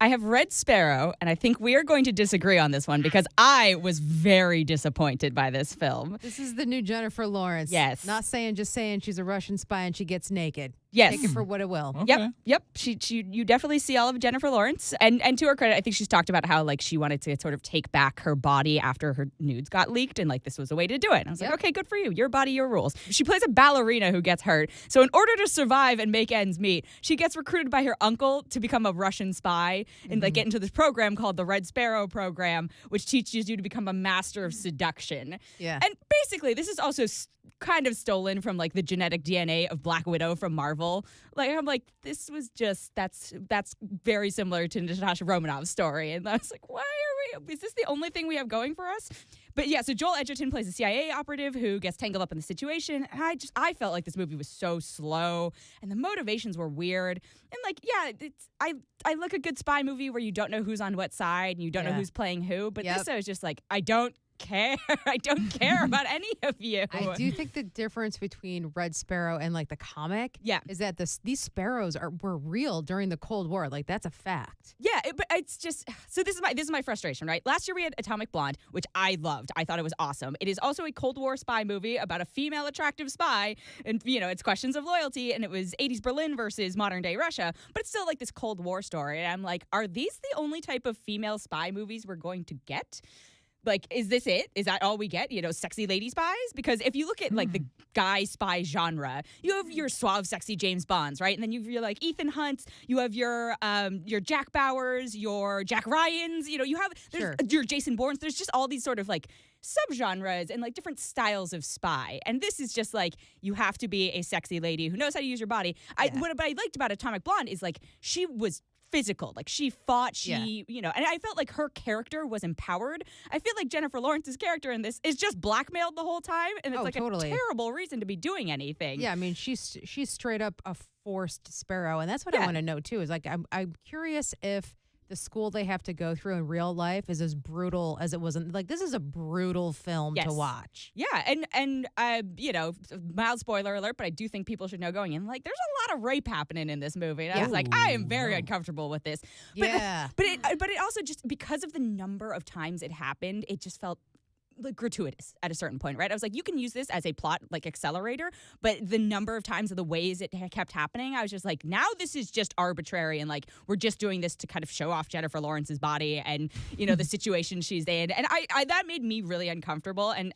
I have read Sparrow, and I think we are going to disagree on this one because I was very disappointed by this film. This is the new Jennifer Lawrence. Yes. Not saying, just saying she's a Russian spy and she gets naked. Yes. Take it for what it will. Okay. Yep. You definitely see all of Jennifer Lawrence. And to her credit, I think she's talked about how, like, she wanted to sort of take back her body after her nudes got leaked, and, like, this was a way to do it. And I was like, okay, good for you. Your body, your rules. She plays a ballerina who gets hurt. So in order to survive and make ends meet, she gets recruited by her uncle to become a Russian spy and, like, get into this program called the Red Sparrow program, which teaches you to become a master of seduction. Yeah. And basically, this is also kind of stolen from, like, the genetic DNA of Black Widow from Marvel. Like, I'm like, this was just, that's very similar to Natasha Romanoff's story. And I was like, is this the only thing we have going for us? But yeah, so Joel Edgerton plays a CIA operative who gets tangled up in the situation. And I felt like this movie was so slow and the motivations were weird. And, like, yeah, I like a good spy movie where you don't know who's on what side and you don't know who's playing who. But this I was just like, I don't care. I don't care about any of you. I do think the difference between Red Sparrow and, like, the comic is that these sparrows were real during the Cold War. Like, that's a fact. Yeah, but it's just, so this is my frustration, right? Last year we had Atomic Blonde, which I loved. I thought it was awesome. It is also a Cold War spy movie about a female attractive spy, and, you know, it's questions of loyalty, and it was 80s Berlin versus modern day Russia, but it's still like this Cold War story. And I'm like, are these the only type of female spy movies we're going to get? Like, is this it? Is that all we get? You know, sexy lady spies? Because if you look at, like, the guy spy genre, you have your suave, sexy James Bonds, right? And then you're like Ethan Hunt. You have your Jack Bowers, your Jack Ryans. You know, you have your Jason Bournes. There's just all these sort of, like, subgenres and, like, different styles of spy. And this is just, like, you have to be a sexy lady who knows how to use your body. What I liked about Atomic Blonde is, like, she was physical. Like, she fought, you know, and I felt like her character was empowered. I feel like Jennifer Lawrence's character in this is just blackmailed the whole time, and it's a terrible reason to be doing anything. Yeah, I mean, she's straight up a forced sparrow, and that's what I want to know too. Is, like, I'm curious if the school they have to go through in real life is as brutal as it was. Like, this is a brutal film to watch. Yeah, and you know, mild spoiler alert, but I do think people should know going in, like, there's a lot of rape happening in this movie. And I was like, I am very uncomfortable with this. But, but it also just, because of the number of times it happened, it just felt, like, gratuitous at a certain point, right? I was like, you can use this as a plot, like, accelerator, but the number of times of the ways it kept happening, I was just like, now this is just arbitrary, and, like, we're just doing this to kind of show off Jennifer Lawrence's body and, you know, the situation she's in, and I that made me really uncomfortable, and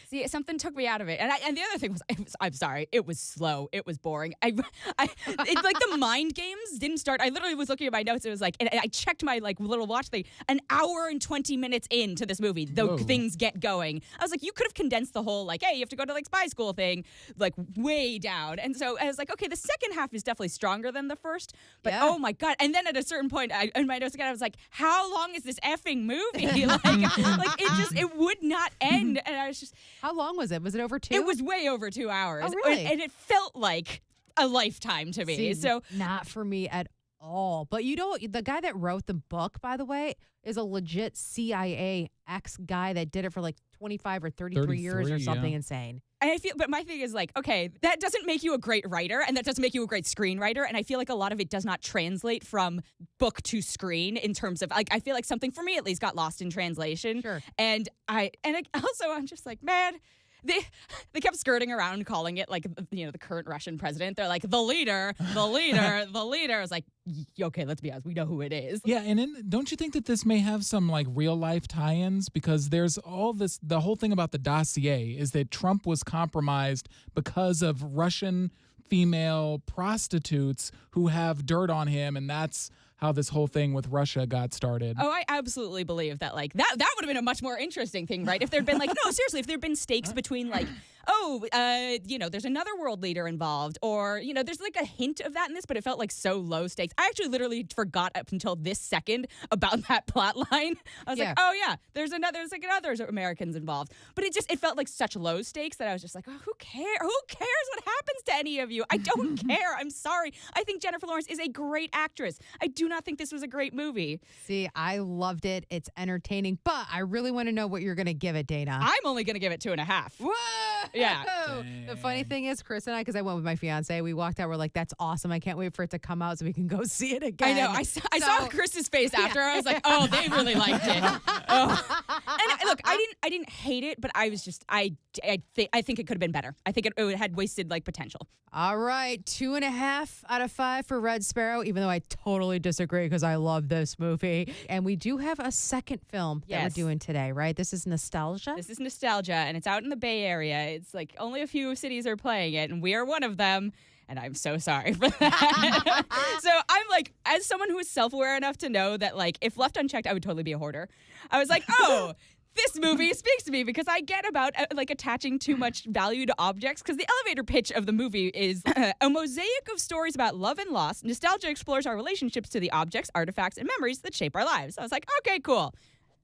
see, something took me out of it, and the other thing was, I'm sorry, it was slow, it was boring. Like, the mind games didn't start. I literally was looking at my notes. It was like, and I checked my, like, little watch thing. An hour and 20 minutes into this movie, things get going. I was like, you could have condensed the whole, like, hey, you have to go to, like, spy school thing, like, way down. And so I was like, okay, the second half is definitely stronger than the first, but oh my God. And then at a certain point, in my notes again, I was like, how long is this effing movie? like it would not end. And I was just, how long was it? Was it over 2? It was way over 2 hours. Oh, really? And it felt like a lifetime to me. See, so not for me at all. But, you know, the guy that wrote the book, by the way, is a legit CIA ex-guy that did it for, like, 25 or 33 years or something insane. And I feel, but my thing is, like, okay, that doesn't make you a great writer, and that doesn't make you a great screenwriter. And I feel like a lot of it does not translate from book to screen in terms of, like, I feel like something for me at least got lost in translation. Sure. And I'm just like, man, They kept skirting around calling it, like, you know, the current Russian president. They're like, the leader. I was like, okay, let's be honest. We know who it is. Yeah, and don't you think that this may have some, like, real-life tie-ins? Because there's all this, the whole thing about the dossier is that Trump was compromised because of Russian female prostitutes who have dirt on him, and that's how this whole thing with Russia got started. Oh, I absolutely believe that, like, that would have been a much more interesting thing, right? If there'd been, like, no, seriously, if there'd been stakes between, like, you know, there's another world leader involved, or, you know, there's, like, a hint of that in this, but it felt like so low stakes. I actually literally forgot up until this second about that plot line. I was like, oh yeah, there's other Americans involved. But it felt like such low stakes that I was just like, oh, who cares? Who cares what happens to any of you? I don't care. I'm sorry. I think Jennifer Lawrence is a great actress. I do not think this was a great movie. See, I loved it. It's entertaining, but I really want to know what you're going to give it, Dana. I'm only going to give it 2.5. Whoa! Yeah. The funny thing is, Chris and I, because I went with my fiance, we walked out. We're like, "That's awesome! I can't wait for it to come out so we can go see it again." I know. I saw Chris's face after. I was like, "Oh, they really liked it." Oh. And look, I didn't hate it, but I was just I think it could have been better. I think it had wasted potential. All right, 2.5 out of 5 for Red Sparrow, even though I totally disagree because I love this movie. And we do have a second film that we're doing today, right? This is Nostalgia? This is Nostalgia, and it's out in the Bay Area. It's only a few cities are playing it, and we are one of them. And I'm so sorry for that. So I'm as someone who is self-aware enough to know that if left unchecked, I would totally be a hoarder. I was like, oh, this movie speaks to me because I get about attaching too much value to objects, because the elevator pitch of the movie is a mosaic of stories about love and loss. Nostalgia explores our relationships to the objects, artifacts, and memories that shape our lives. I was like, okay, cool.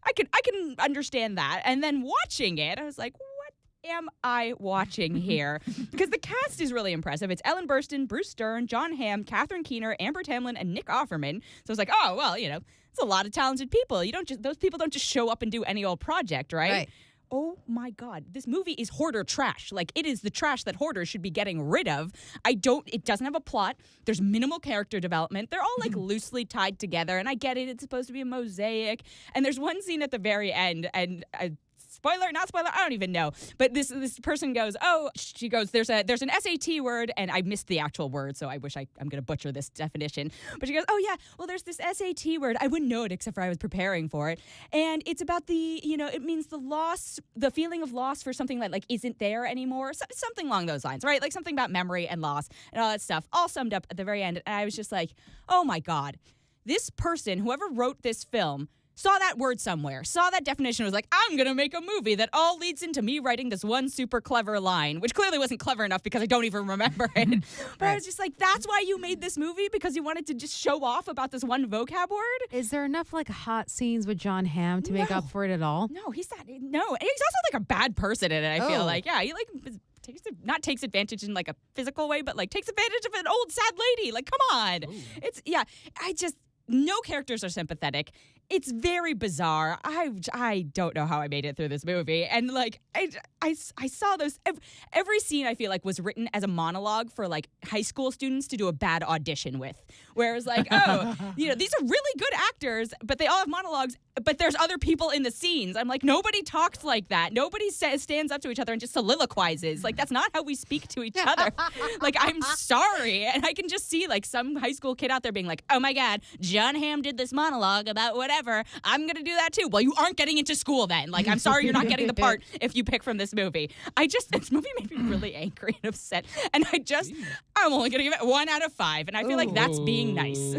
I can understand that. And then watching it, I was like, what am I watching here? Because the cast is really impressive. It's Ellen Burstyn, Bruce Dern, Jon Hamm, Catherine Keener, Amber Tamblyn, and Nick Offerman. So I was like, oh, well, it's a lot of talented people. Those people don't just show up and do any old project, right? Oh my God, this movie is hoarder trash. It is the trash that hoarders should be getting rid of. It doesn't have a plot. There's minimal character development. They're all loosely tied together, and I get it. It's supposed to be a mosaic. And there's one scene at the very end, and spoiler, not spoiler, I don't even know. But this person goes, she goes, there's an SAT word, and I missed the actual word, so I wish I'm going to butcher this definition. But she goes, oh yeah, well, there's this SAT word. I wouldn't know it except for I was preparing for it. And it's about it means the loss, the feeling of loss for something that isn't there anymore. Something along those lines, right? Something about memory and loss and all that stuff, all summed up at the very end. And I was just like, oh my God, this person, whoever wrote this film, saw that word somewhere, saw that definition, was like, I'm going to make a movie that all leads into me writing this one super clever line, which clearly wasn't clever enough because I don't even remember it. But I was just like, that's why you made this movie? Because you wanted to just show off about this one vocab word? Is there enough hot scenes with Jon Hamm to make up for it at all? No, he's not. No. And he's also a bad person in it, I feel like. Yeah, he takes advantage in a physical way, but takes advantage of an old sad lady. Come on. Ooh. No characters are sympathetic. It's very bizarre. I don't know how I made it through this movie. And I saw those. Every scene I feel was written as a monologue for high school students to do a bad audition with. Whereas these are really good actors, but they all have monologues, but there's other people in the scenes. I'm like, nobody talks like that. Nobody stands up to each other and just soliloquizes. That's not how we speak to each other. I'm sorry. And I can just see some high school kid out there being like, oh my God, Jon Hamm did this monologue about whatever. I'm going to do that too. Well, you aren't getting into school then. I'm sorry you're not getting the part if you pick from this movie. This movie made me really angry and upset. And I'm only going to give it 1 out of 5. And I feel like that's being nice.